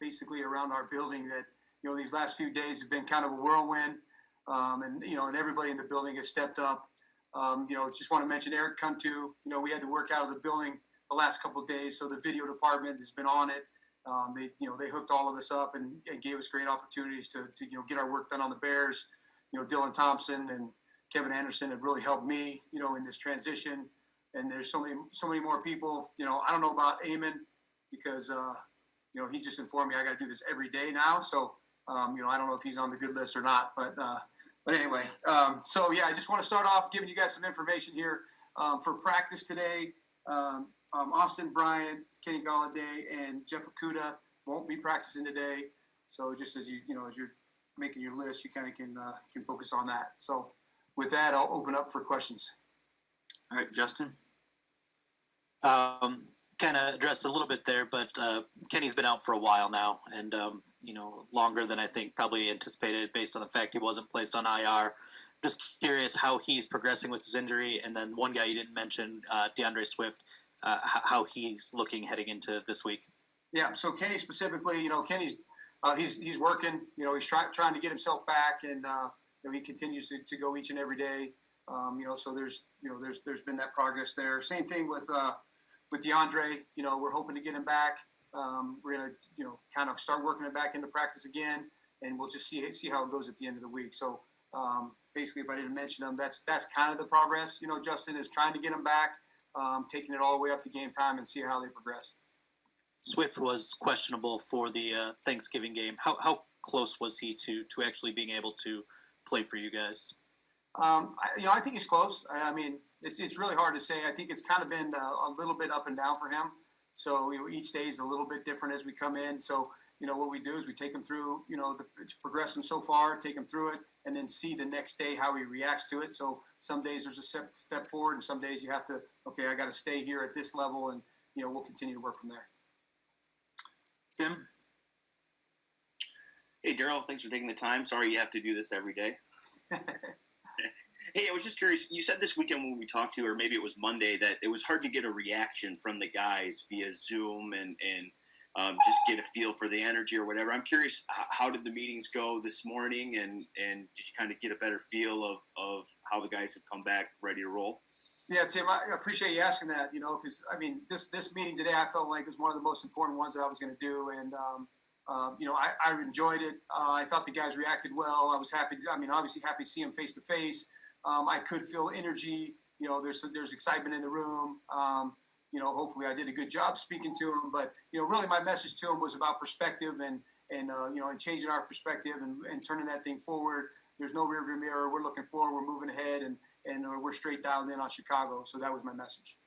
basically around our building that, these last few days have been kind of a whirlwind. And everybody in the building has stepped up. Just want to mention Eric Kuntu. We had to work out of the building the last couple of days, so the video department has been on it. They hooked all of us up and gave us great opportunities to get our work done on the Bears. Dylan Thompson and Kevin Anderson have really helped me, in this transition. And there's so many more people. I don't know about Eamon because he just informed me I got to do this every day now. So I don't know if he's on the good list or not. But anyway, I just want to start off giving you guys some information here for practice today. Austin Bryant, Kenny Galladay, and Jeff Okuda won't be practicing today. So just as as you're making your list, you kind of can focus on that. So with that, I'll open up for questions. All right, Justin. Kind of addressed a little bit there, but Kenny's been out for a while now, and longer than I think probably anticipated based on the fact he wasn't placed on IR. Just curious how he's progressing with his injury, and then one guy you didn't mention, DeAndre Swift, how he's looking heading into this week. Yeah, so Kenny specifically, Kenny's he's working. He's trying to get himself back, and he continues to go each and every day. So there's been that progress there. Same thing with DeAndre. We're hoping to get him back. We're gonna kind of start working it back into practice again, and we'll just see how it goes at the end of the week. So basically, if I didn't mention them, that's kind of the progress. Justin is trying to get him back, taking it all the way up to game time and see how they progress. Swift was questionable for the Thanksgiving game. How close was he to actually being able to play for you guys? I think he's close. I mean, it's really hard to say. I think it's kind of been a little bit up and down for him. So each day is a little bit different as we come in. So what we do is we take him through progress him so far, take him through it, and then see the next day how he reacts to it. So some days there's a step forward, and some days you have to I got to stay here at this level, and we'll continue to work from there. Tim. Hey, Darrell, thanks for taking the time. Sorry you have to do this every day. Hey, I was just curious. You said this weekend when we talked to you, or maybe it was Monday, that it was hard to get a reaction from the guys via Zoom and just get a feel for the energy or whatever. I'm curious, how did the meetings go this morning, and did you kind of get a better feel of how the guys have come back ready to roll? Yeah, Tim, I appreciate you asking that, because, I mean, this meeting today I felt like was one of the most important ones that I was going to do, and I enjoyed it. I thought the guys reacted well. I was happy. Obviously happy to see them face to face. I could feel energy. There's excitement in the room. Hopefully I did a good job speaking to them. But really my message to them was about perspective and changing our perspective and turning that thing forward. There's no rearview mirror. We're looking forward. We're moving ahead, and we're straight dialed in on Chicago. So that was my message.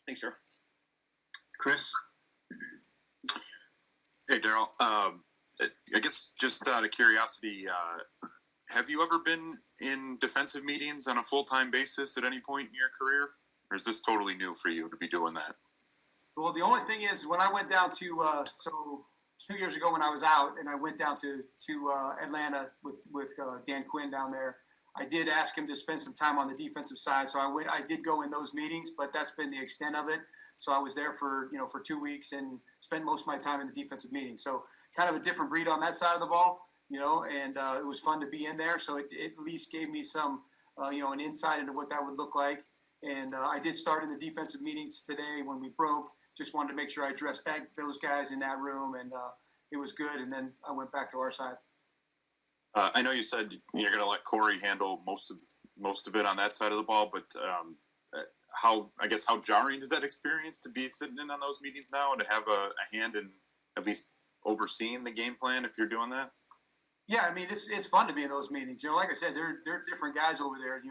Thanks, sir. Chris. Hey, Darrell. I guess just out of curiosity, have you ever been in defensive meetings on a full-time basis at any point in your career? Or is this totally new for you to be doing that? Well, the only thing is when I went down to 2 years ago when I was out and I went down to Atlanta with Dan Quinn down there, I did ask him to spend some time on the defensive side. So I did go in those meetings, but that's been the extent of it. So I was there for 2 weeks and spent most of my time in the defensive meeting. So kind of a different breed on that side of the ball, and it was fun to be in there. So it at least gave me some, an insight into what that would look like. And I did start in the defensive meetings today when we broke. Just wanted to make sure I addressed those guys in that room, and it was good. And then I went back to our side. I know you said you're going to let Corey handle most of it on that side of the ball, but how jarring is that experience to be sitting in on those meetings now and to have a hand in at least overseeing the game plan if you're doing that? Yeah, I mean, it's fun to be in those meetings. Like I said, they're different guys over there.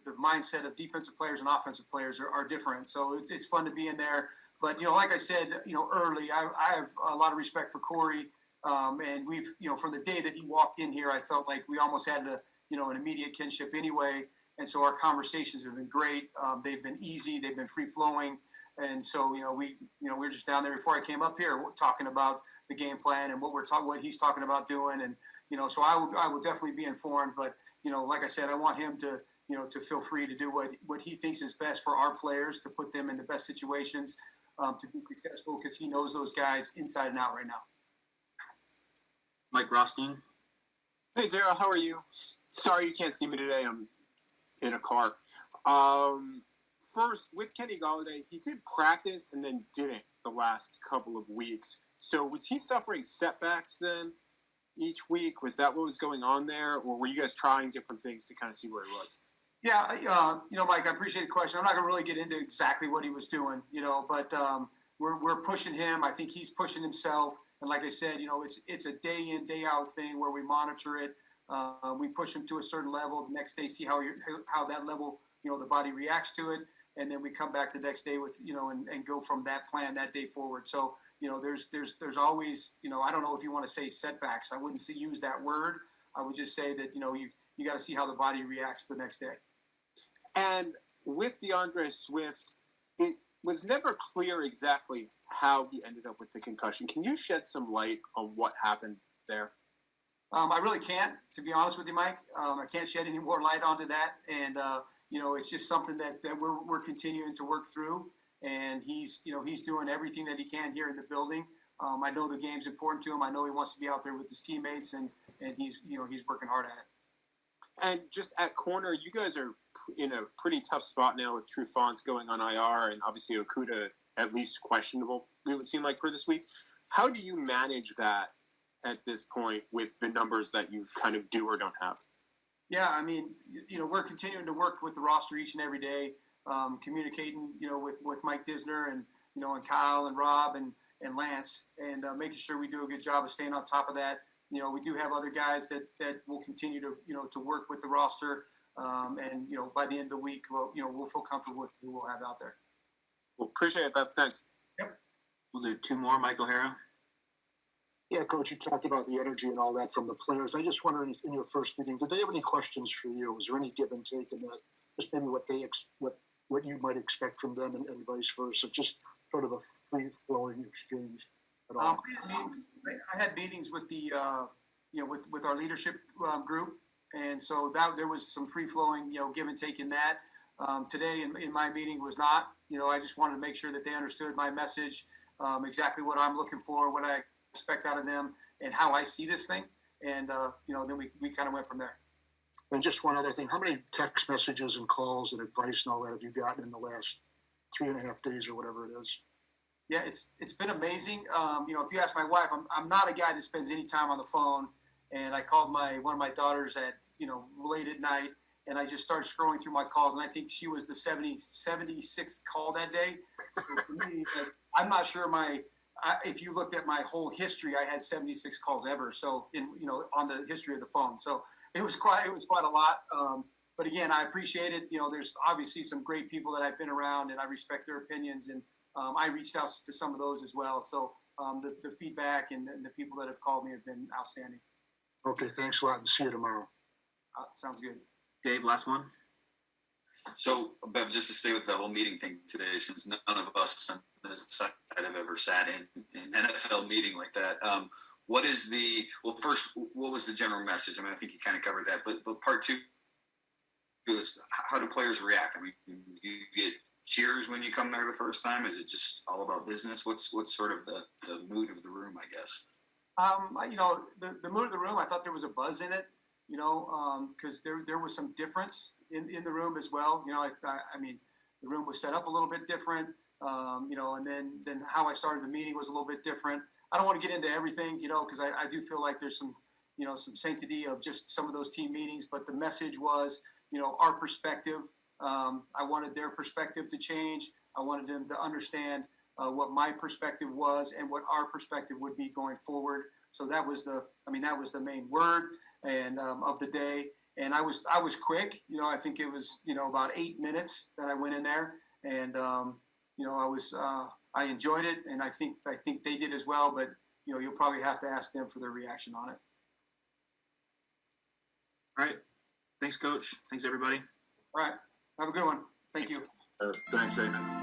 The mindset of defensive players and offensive players are different. So it's fun to be in there. But, like I said, early, I have a lot of respect for Corey. And we've, from the day that he walked in here, I felt like we almost had an immediate kinship anyway. And so our conversations have been great. They've been easy. They've been free flowing. And so, we're just down there before I came up here, we're talking about the game plan and what he's talking about doing. And, so I would definitely be informed, but, like I said, I want him to, to feel free to do what he thinks is best for our players, to put them in the best situations, to be successful, because he knows those guys inside and out right now. Mike Rothstein. Hey, Darrell, how are you? Sorry you can't see me today. I'm in a car. First, with Kenny Golladay, he did practice and then didn't the last couple of weeks. So was he suffering setbacks then each week? Was that what was going on there? Or were you guys trying different things to kind of see where he was? Yeah, Mike, I appreciate the question. I'm not going to really get into exactly what he was doing, but we're pushing him. I think he's pushing himself. And like I said, it's a day in, day out thing where we monitor it. We push him to a certain level. The next day, see how that level, the body reacts to it. And then we come back the next day with, and go from that plan that day forward. So, there's always, I don't know if you want to say setbacks. I wouldn't use that word. I would just say that, you got to see how the body reacts the next day. And with DeAndre Swift, it was never clear exactly how he ended up with the concussion. Can you shed some light on what happened there? I really can't, to be honest with you, Mike. I can't shed any more light onto that. And, it's just something that we're continuing to work through. And he's doing everything that he can here in the building. I know the game's important to him. I know he wants to be out there with his teammates, and he's working hard at it. And just at corner, you guys are in a pretty tough spot now with Trufant going on IR and obviously Okuda at least questionable, it would seem like, for this week. How do you manage that at this point with the numbers that you kind of do or don't have? Yeah, I mean, we're continuing to work with the roster each and every day, communicating, with Mike Disner and, and Kyle and Rob and Lance, and making sure we do a good job of staying on top of that. We do have other guys that will continue to, to work with the roster. And, by the end of the week, we'll feel comfortable with who we'll have out there. Well, appreciate it, Beth. Thanks. Yep. We'll do two more. Mike O'Hara. Yeah, Coach, you talked about the energy and all that from the players. I just wonder, in your first meeting, did they have any questions for you? Was there any give and take in that? Just maybe what you might expect from them and vice versa. Just sort of a free-flowing exchange at all. I had meetings with the, with our leadership group. And so there was some free-flowing, give and take in that. Today in my meeting was not. I just wanted to make sure that they understood my message, exactly what I'm looking for, what I expect out of them, and how I see this thing. And, then we kind of went from there. And just one other thing, how many text messages and calls and advice and all that have you gotten in the last 3.5 days or whatever it is? Yeah, it's been amazing. If you ask my wife, I'm not a guy that spends any time on the phone. And I called one of my daughters at, late at night, and I just started scrolling through my calls, and I think she was the 76th call that day. So for me, I'm not sure if you looked at my whole history, I had 76 calls ever. So on the history of the phone. So it was quite a lot. But again, I appreciate it. There's obviously some great people that I've been around, and I respect their opinions. And I reached out to some of those as well. So the feedback and the people that have called me have been outstanding. Okay, thanks a lot, and see you tomorrow. Sounds good. Dave, last one. So, Bev, just to stay with the whole meeting thing today, since none of us on the side have ever sat in an NFL meeting like that, what was the general message? I mean, I think you kind of covered that, but part two is how do players react? I mean, you get cheers when you come there the first time? Is it just all about business? What's sort of the mood of the room, I guess? The mood of the room, I thought there was a buzz in it, because there was some difference in the room as well. I mean, the room was set up a little bit different, and then how I started the meeting was a little bit different. I don't want to get into everything, because I do feel like there's some sanctity of just some of those team meetings, but the message was, our perspective. I wanted their perspective to change. I wanted them to understand what my perspective was and what our perspective would be going forward. So that was the main word and of the day. And I was quick. I think it was about 8 minutes that I went in there, and I enjoyed it, and I think they did as well. But you'll probably have to ask them for their reaction on it. All right. Thanks, Coach. Thanks, everybody. All right. Have a good one. Thank you. Thanks, Damon.